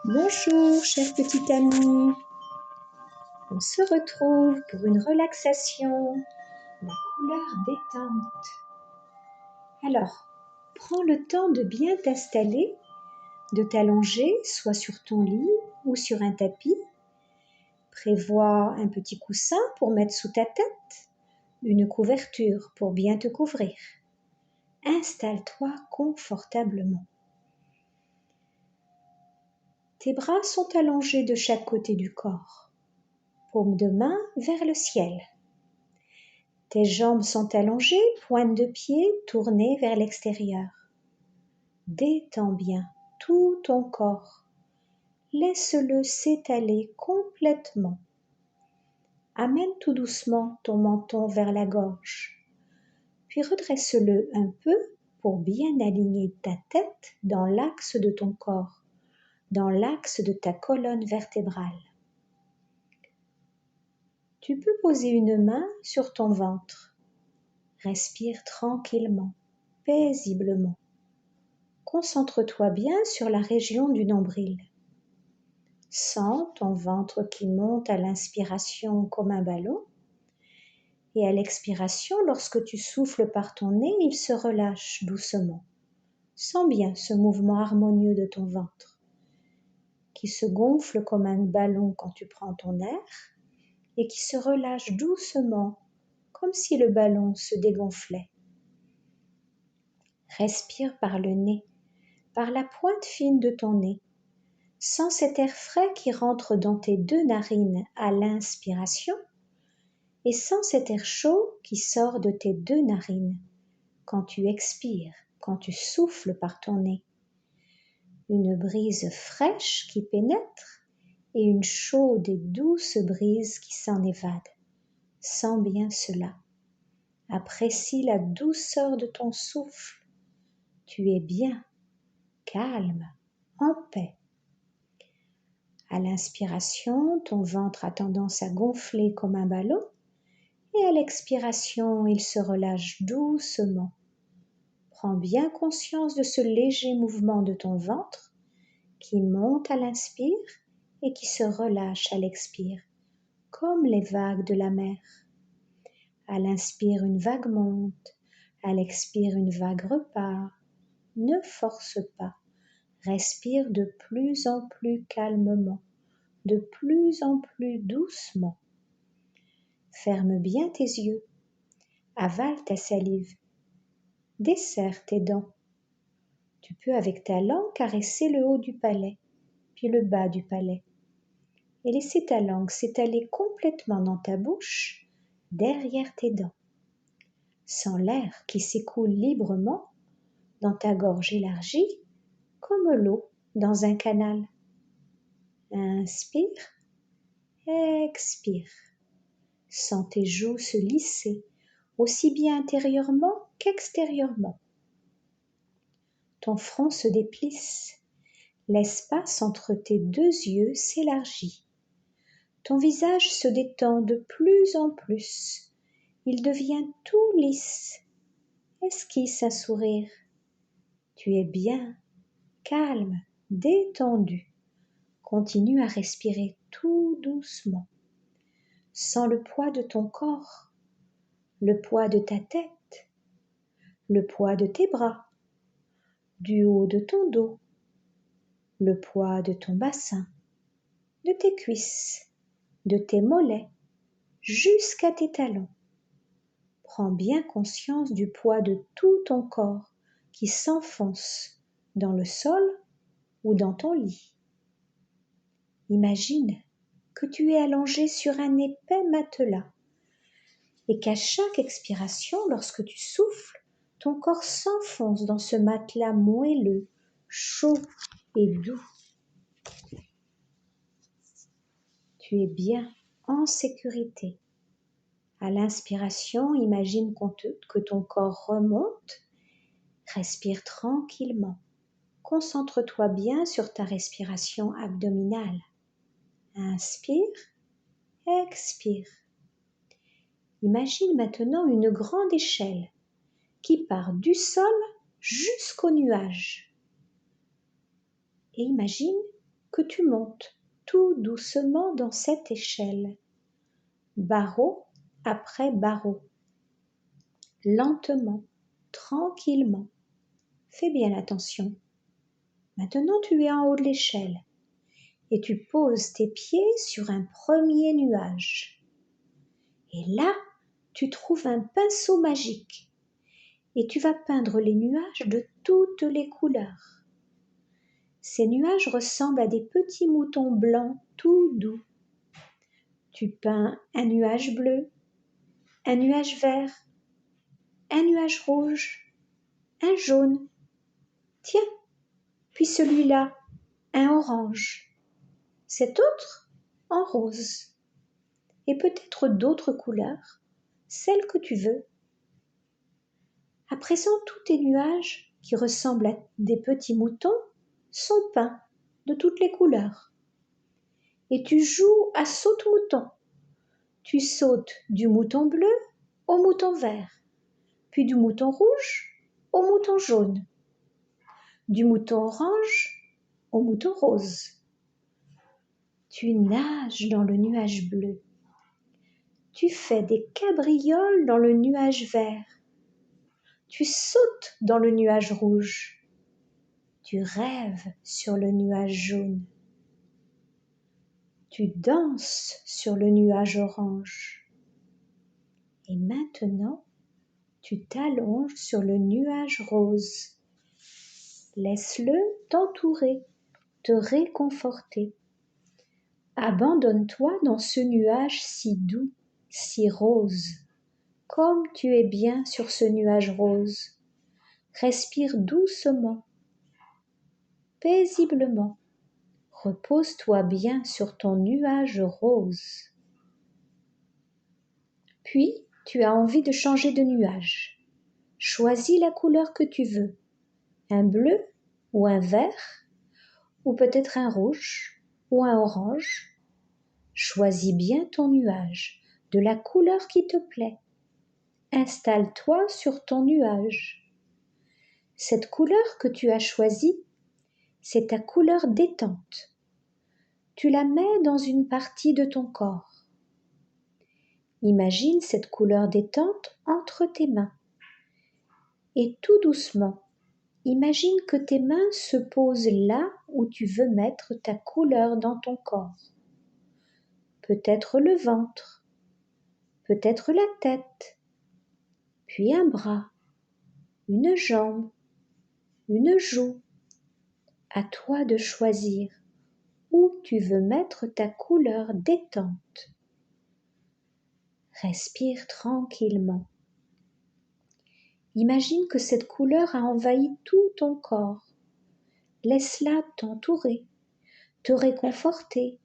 Bonjour, chère petite amie. On se retrouve pour une relaxation, la couleur détente. Alors, prends le temps de bien t'installer, de t'allonger, soit sur ton lit ou sur un tapis. Prévois un petit coussin pour mettre sous ta tête, une couverture pour bien te couvrir. Installe-toi confortablement. Tes bras sont allongés de chaque côté du corps, paume de main vers le ciel. Tes jambes sont allongées, pointe de pied tournée vers l'extérieur. Détends bien tout ton corps. Laisse-le s'étaler complètement. Amène tout doucement ton menton vers la gorge, puis redresse-le un peu pour bien aligner ta tête dans l'axe de ton corps, dans l'axe de ta colonne vertébrale. Tu peux poser une main sur ton ventre. Respire tranquillement, paisiblement. Concentre-toi bien sur la région du nombril. Sens ton ventre qui monte à l'inspiration comme un ballon et à l'expiration, lorsque tu souffles par ton nez, il se relâche doucement. Sens bien ce mouvement harmonieux de ton ventre qui se gonfle comme un ballon quand tu prends ton air et qui se relâche doucement comme si le ballon se dégonflait. Respire par le nez, par la pointe fine de ton nez. Sens cet air frais qui rentre dans tes deux narines à l'inspiration et sens cet air chaud qui sort de tes deux narines quand tu expires, quand tu souffles par ton nez. Une brise fraîche qui pénètre et une chaude et douce brise qui s'en évade. Sens bien cela. Apprécie la douceur de ton souffle. Tu es bien, calme, en paix. À l'inspiration, ton ventre a tendance à gonfler comme un ballon et à l'expiration, il se relâche doucement. Prends bien conscience de ce léger mouvement de ton ventre qui monte à l'inspire et qui se relâche à l'expire, comme les vagues de la mer. À l'inspire, une vague monte, à l'expire, une vague repart. Ne force pas, respire de plus en plus calmement, de plus en plus doucement. Ferme bien tes yeux, avale ta salive, desserre tes dents. Tu peux avec ta langue caresser le haut du palais, puis le bas du palais, et laisser ta langue s'étaler complètement dans ta bouche, derrière tes dents. Sens l'air qui s'écoule librement dans ta gorge élargie, comme l'eau dans un canal. Inspire, expire. Sens tes joues se lisser, aussi bien intérieurement qu'extérieurement. Ton front se déplisse, l'espace entre tes deux yeux s'élargit. Ton visage se détend de plus en plus, il devient tout lisse. Esquisse un sourire. Tu es bien, calme, détendu. Continue à respirer tout doucement. Sens le poids de ton corps, le poids de ta tête, le poids de tes bras, du haut de ton dos, le poids de ton bassin, de tes cuisses, de tes mollets, jusqu'à tes talons. Prends bien conscience du poids de tout ton corps qui s'enfonce dans le sol ou dans ton lit. Imagine que tu es allongé sur un épais matelas et qu'à chaque expiration, lorsque tu souffles, ton corps s'enfonce dans ce matelas moelleux, chaud et doux. Tu es bien en sécurité. À l'inspiration, imagine que ton corps remonte. Respire tranquillement. Concentre-toi bien sur ta respiration abdominale. Inspire, expire. Imagine maintenant une grande échelle qui part du sol jusqu'au nuage. Et imagine que tu montes tout doucement dans cette échelle, barreau après barreau, lentement, tranquillement. Fais bien attention. Maintenant tu es en haut de l'échelle et tu poses tes pieds sur un premier nuage. Et là, tu trouves un pinceau magique et tu vas peindre les nuages de toutes les couleurs. Ces nuages ressemblent à des petits moutons blancs tout doux. Tu peins un nuage bleu, un nuage vert, un nuage rouge, un jaune. Tiens, puis celui-là, un orange. Cet autre, en rose. Et peut-être d'autres couleurs, celles que tu veux. À présent, tous tes nuages, qui ressemblent à des petits moutons, sont peints de toutes les couleurs. Et tu joues à saute-mouton. Tu sautes du mouton bleu au mouton vert, puis du mouton rouge au mouton jaune, du mouton orange au mouton rose. Tu nages dans le nuage bleu. Tu fais des cabrioles dans le nuage vert. Tu sautes dans le nuage rouge. Tu rêves sur le nuage jaune. Tu danses sur le nuage orange. Et maintenant, tu t'allonges sur le nuage rose. Laisse-le t'entourer, te réconforter. Abandonne-toi dans ce nuage si doux, si rose. Comme tu es bien sur ce nuage rose. Respire doucement, paisiblement. Repose-toi bien sur ton nuage rose. Puis, tu as envie de changer de nuage. Choisis la couleur que tu veux. Un bleu ou un vert, ou peut-être un rouge ou un orange. Choisis bien ton nuage, de la couleur qui te plaît. Installe-toi sur ton nuage. Cette couleur que tu as choisie, c'est ta couleur détente. Tu la mets dans une partie de ton corps. Imagine cette couleur détente entre tes mains. Et tout doucement, imagine que tes mains se posent là où tu veux mettre ta couleur dans ton corps. Peut-être le ventre, peut-être la tête, puis un bras, une jambe, une joue. À toi de choisir où tu veux mettre ta couleur détente. Respire tranquillement. Imagine que cette couleur a envahi tout ton corps. Laisse-la t'entourer, te réconforter,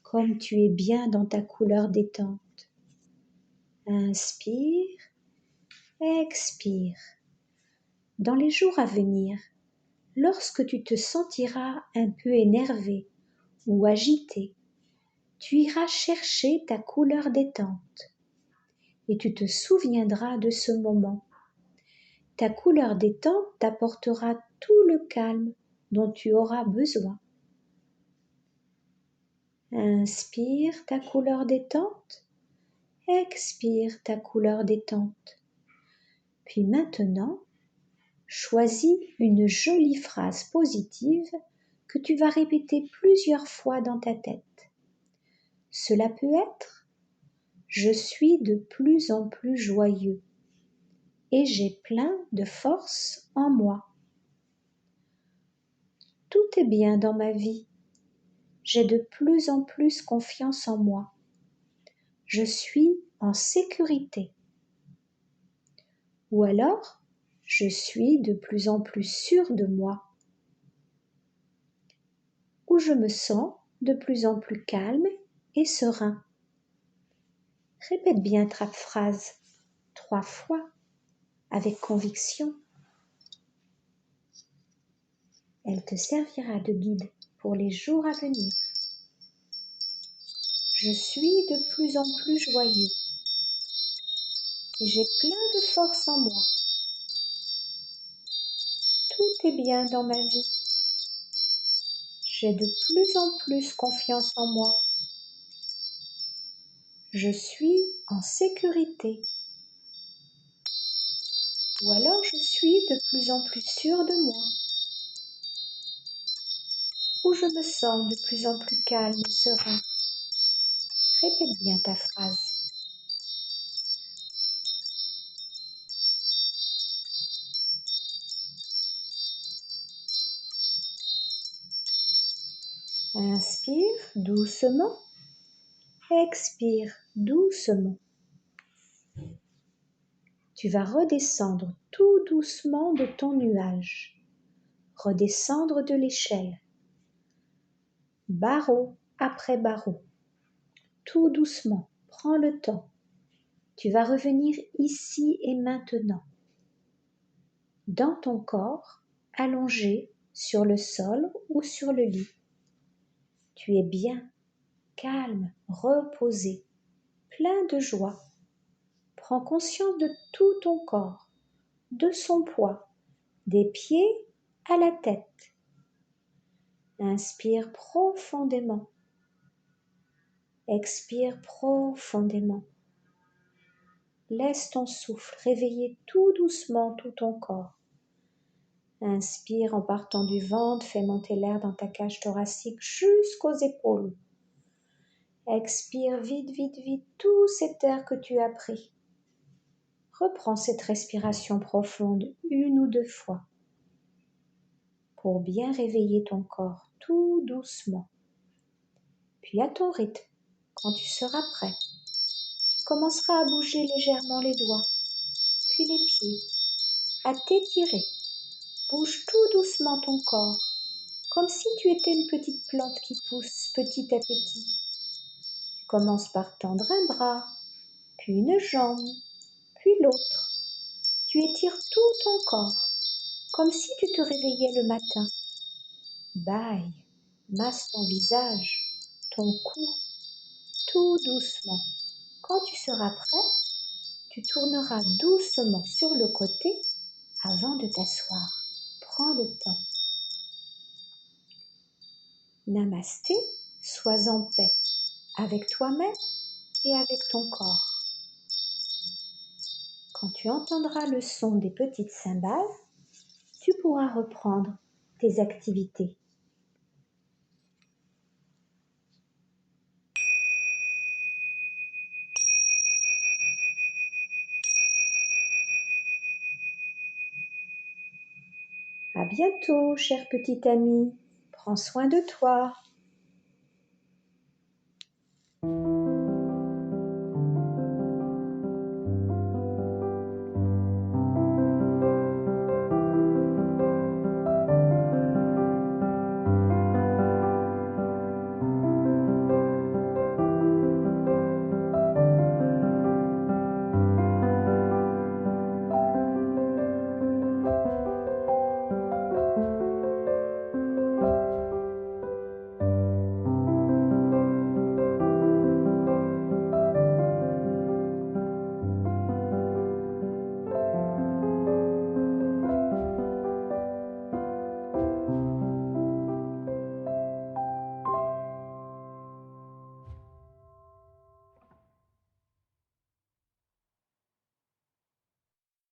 comme tu es bien dans ta couleur détente. Inspire, expire. Dans les jours à venir, lorsque tu te sentiras un peu énervé ou agité, tu iras chercher ta couleur détente et tu te souviendras de ce moment. Ta couleur détente t'apportera tout le calme dont tu auras besoin. Inspire ta couleur détente, expire ta couleur détente. Puis maintenant, choisis une jolie phrase positive que tu vas répéter plusieurs fois dans ta tête. Cela peut être « Je suis de plus en plus joyeux et j'ai plein de force en moi. Tout est bien dans ma vie. J'ai de plus en plus confiance en moi. Je suis en sécurité. » Ou alors, je suis de plus en plus sûre de moi. Ou je me sens de plus en plus calme et serein. Répète bien ta phrase 3 fois avec conviction. Elle te servira de guide pour les jours à venir. Je suis de plus en plus joyeux et j'ai plein de force en moi. Tout est bien dans ma vie. J'ai de plus en plus confiance en moi. Je suis en sécurité. Ou alors je suis de plus en plus sûre de moi. Ou je me sens de plus en plus calme et serein. Répète bien ta phrase. Inspire doucement. Expire doucement. Tu vas redescendre tout doucement de ton nuage. Redescendre de l'échelle. Barreau après barreau. Tout doucement. Prends le temps. Tu vas revenir ici et maintenant. Dans ton corps, allongé sur le sol ou sur le lit. Tu es bien, calme, reposé, plein de joie. Prends conscience de tout ton corps, de son poids, des pieds à la tête. Inspire profondément. Expire profondément. Laisse ton souffle réveiller tout doucement tout ton corps. Inspire en partant du ventre, fais monter l'air dans ta cage thoracique jusqu'aux épaules. Expire vite, vite, vite tout cet air que tu as pris. Reprends cette respiration profonde 1 ou 2 fois pour bien réveiller ton corps tout doucement. Puis à ton rythme, quand tu seras prêt, tu commenceras à bouger légèrement les doigts, puis les pieds, à t'étirer. Bouge tout doucement ton corps, comme si tu étais une petite plante qui pousse petit à petit. Tu commences par tendre un bras, puis une jambe, puis l'autre. Tu étires tout ton corps, comme si tu te réveillais le matin. Bâille, masse ton visage, ton cou, tout doucement. Quand tu seras prêt, tu tourneras doucement sur le côté avant de t'asseoir. Prends le temps. Namasté, sois en paix avec toi-même et avec ton corps. Quand tu entendras le son des petites cymbales, tu pourras reprendre tes activités. À bientôt, cher petit ami. Prends soin de toi.